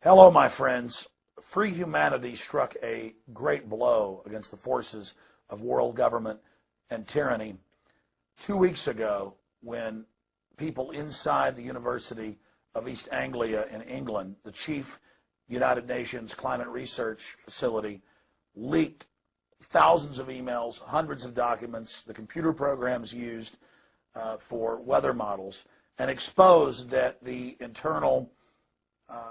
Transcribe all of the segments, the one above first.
Hello, my friends. Free humanity struck a great blow against the forces of world government and tyranny 2 weeks ago when people inside the University of East Anglia in England, the chief United Nations climate research facility, leaked thousands of emails, hundreds of documents, the computer programs used for weather models, and exposed that the internal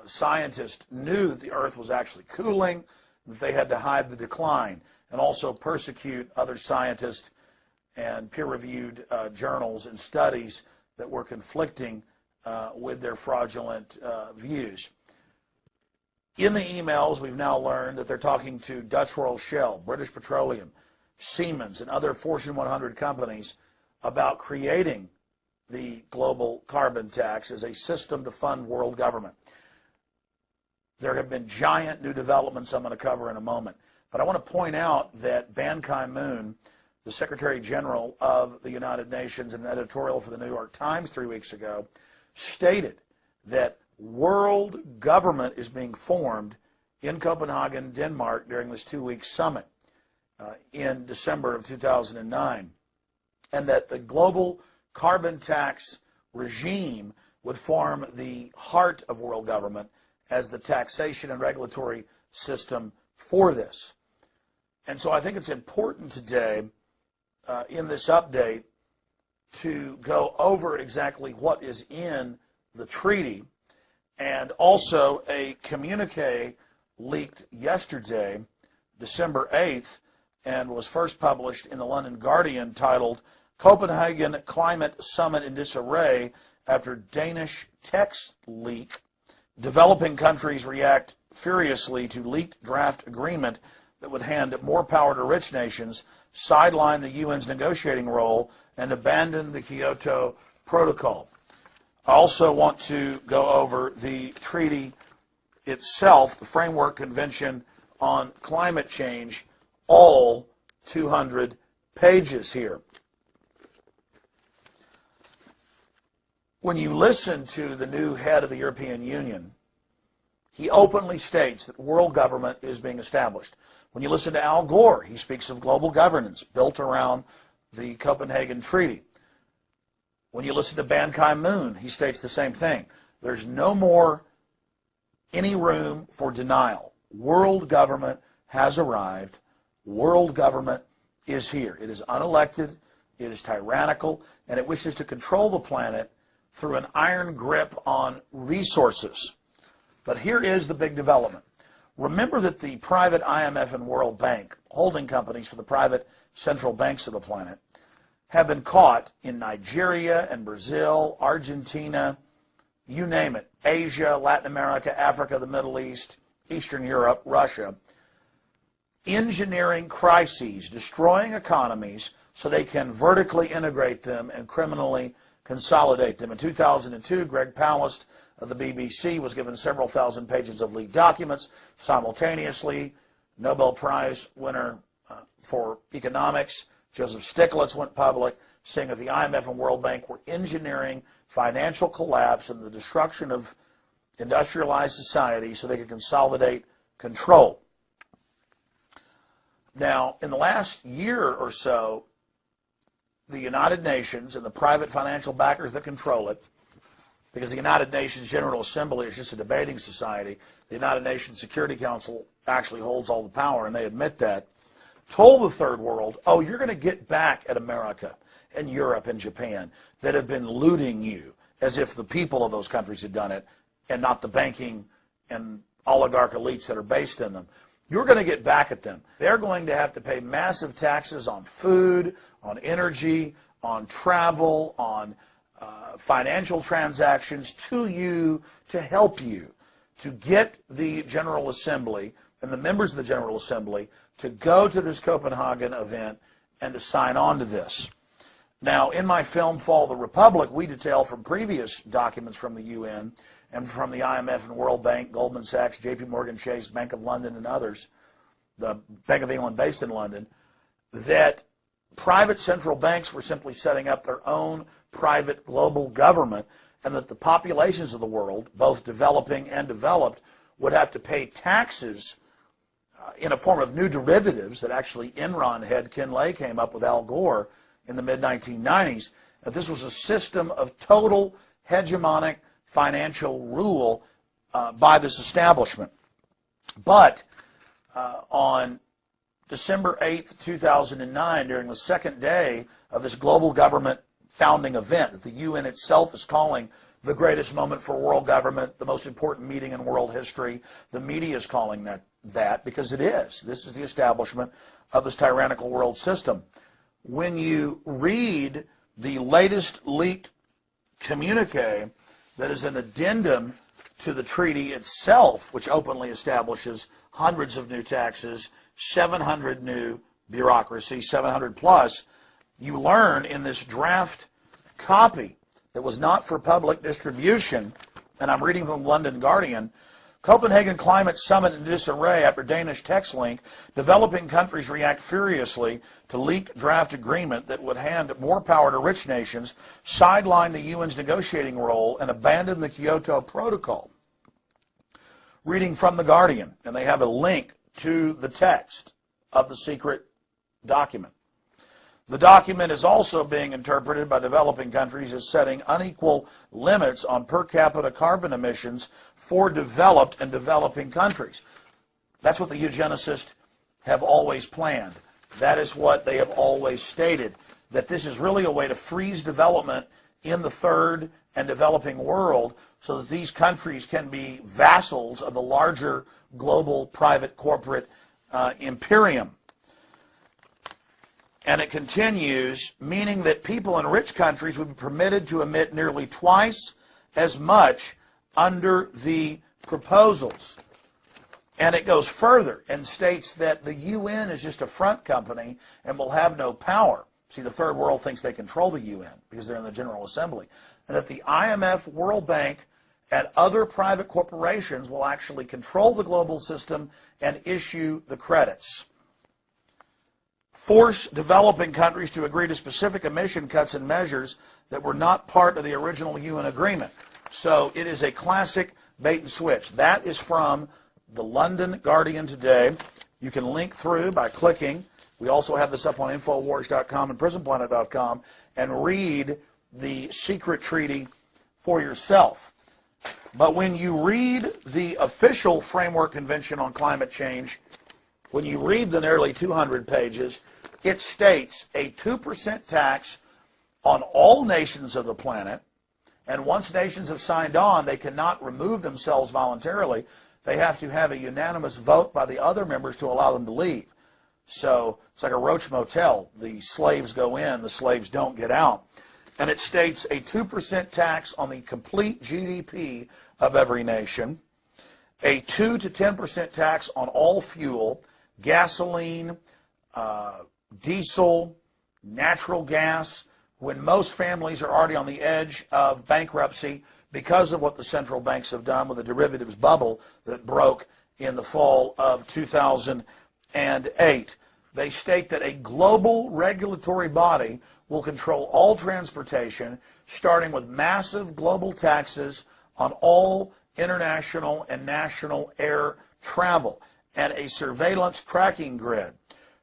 scientists knew that the Earth was actually cooling, that they had to hide the decline, and also persecute other scientists and peer-reviewed journals and studies that were conflicting with their fraudulent views. In the emails, we've now learned that they're talking to Dutch Royal Shell, British Petroleum, Siemens, and other Fortune 100 companies about creating the global carbon tax as a system to fund world government. There have been giant new developments I'm going to cover in a moment. But I want to point out that Ban Ki-moon, the Secretary General of the United Nations, in an editorial for the New York Times 3 weeks ago, stated that world government is being formed in Copenhagen, Denmark, during this 2-week summit in December of 2009, and that the global carbon tax regime would form the heart of world government as the taxation and regulatory system for this. And so I think it's important today in this update to go over exactly what is in the treaty, and also a communique leaked yesterday, December 8th, and was first published in the London Guardian, titled "Copenhagen Climate Summit in Disarray After Danish Text Leak. Developing countries react furiously to leaked draft agreement that would hand more power to rich nations, sideline the UN's negotiating role, and abandon the Kyoto Protocol." I also want to go over the treaty itself, the Framework Convention on Climate Change, all 200 pages here. When you listen to the new head of the European Union, he openly states that world government is being established. When you listen to Al Gore, he speaks of global governance built around the Copenhagen Treaty. When you listen to Ban Ki-moon, he states the same thing. There's no more any room for denial. World government has arrived. World government is here. It is unelected, it is tyrannical, and it wishes to control the planet through an iron grip on resources. But here is the big development. Remember that the private IMF and World Bank, holding companies for the private central banks of the planet, have been caught in Nigeria and Brazil, Argentina, you name it, Asia, Latin America, Africa, the Middle East, Eastern Europe, Russia, engineering crises, destroying economies so they can vertically integrate them and criminally consolidate them. In 2002, Greg Palast of the BBC was given several thousand pages of leaked documents. Simultaneously, Nobel Prize winner for economics, Joseph Stiglitz, went public, saying that the IMF and World Bank were engineering financial collapse and the destruction of industrialized society so they could consolidate control. Now, in the last year or so, the United Nations and the private financial backers that control it, because the United Nations General Assembly is just a debating society, the United Nations Security Council actually holds all the power, and they admit that, told the third world, oh, you're going to get back at America and Europe and Japan that have been looting you, as if the people of those countries had done it and not the banking and oligarch elites that are based in them. You're going to get back at them. They're going to have to pay massive taxes on food, on energy, on travel, on financial transactions to you, to help you, to get the General Assembly and the members of the General Assembly to go to this Copenhagen event and to sign on to this. Now, in my film, Fall of the Republic, we detail from previous documents from the UN and from the IMF and World Bank, Goldman Sachs, JP Morgan Chase, Bank of London, and others, the Bank of England based in London, that private central banks were simply setting up their own private global government, and that the populations of the world, both developing and developed, would have to pay taxes in a form of new derivatives that actually Enron head Ken Lay came up with Al Gore in the mid-1990s. That this was a system of total hegemonic financial rule by this establishment. But on December 8th, 2009, during the second day of this global government founding event that the UN itself is calling the greatest moment for world government, the most important meeting in world history, the media is calling that because it is. This is the establishment of this tyrannical world system. When you read the latest leaked communique that is an addendum to the treaty itself, which openly establishes hundreds of new taxes, 700 new bureaucracy, 700 plus, you learn in this draft copy that was not for public distribution, and I'm reading from the London Guardian, Copenhagen Climate Summit in disarray after Danish text link, developing countries react furiously to leaked draft agreement that would hand more power to rich nations, sideline the UN's negotiating role, and abandon the Kyoto Protocol. Reading from the Guardian, and they have a link to the text of the secret document. The document is also being interpreted by developing countries as setting unequal limits on per capita carbon emissions for developed and developing countries. That's what the eugenicists have always planned. That is what they have always stated, that this is really a way to freeze development in the third and developing world so that these countries can be vassals of the larger global private corporate imperium. And it continues, meaning that people in rich countries would be permitted to emit nearly twice as much under the proposals. And it goes further and states that the UN is just a front company and will have no power. See, the third world thinks they control the UN because they're in the General Assembly. And that the IMF, World Bank, and other private corporations will actually control the global system and issue the credits. Force developing countries to agree to specific emission cuts and measures that were not part of the original UN agreement. So it is a classic bait and switch. That is from the London Guardian today. You can link through by clicking. We also have this up on Infowars.com and PrisonPlanet.com and read the secret treaty for yourself. But when you read the official Framework Convention on Climate Change, when you read the nearly 200 pages, it states a 2% tax on all nations of the planet, and once nations have signed on, they cannot remove themselves voluntarily. They have to have a unanimous vote by the other members to allow them to leave. So it's like a roach motel. The slaves go in, the slaves don't get out. And it states a 2% tax on the complete GDP of every nation, a 2 to 10% tax on all fuel, gasoline, diesel, natural gas, when most families are already on the edge of bankruptcy because of what the central banks have done with the derivatives bubble that broke in the fall of 2008. They state that a global regulatory body will control all transportation, starting with massive global taxes on all international and national air travel, and a surveillance tracking grid,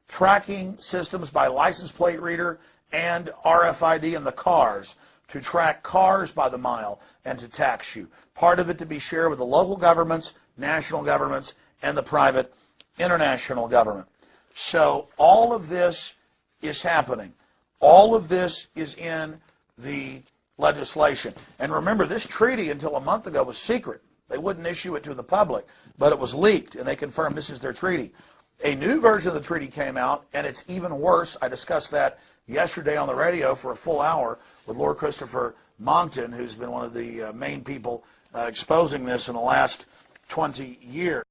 tracking systems by license plate reader and RFID in the cars to track cars by the mile and to tax you. Part of it to be shared with the local governments, national governments, and the private international government. So all of this is happening. All of this is in the legislation. And remember, this treaty until a month ago was secret. They wouldn't issue it to the public, but it was leaked, and they confirmed this is their treaty. A new version of the treaty came out, and it's even worse. I discussed that yesterday on the radio for a full hour with Lord Christopher Monckton, who's been one of the main people exposing this in the last 20 years.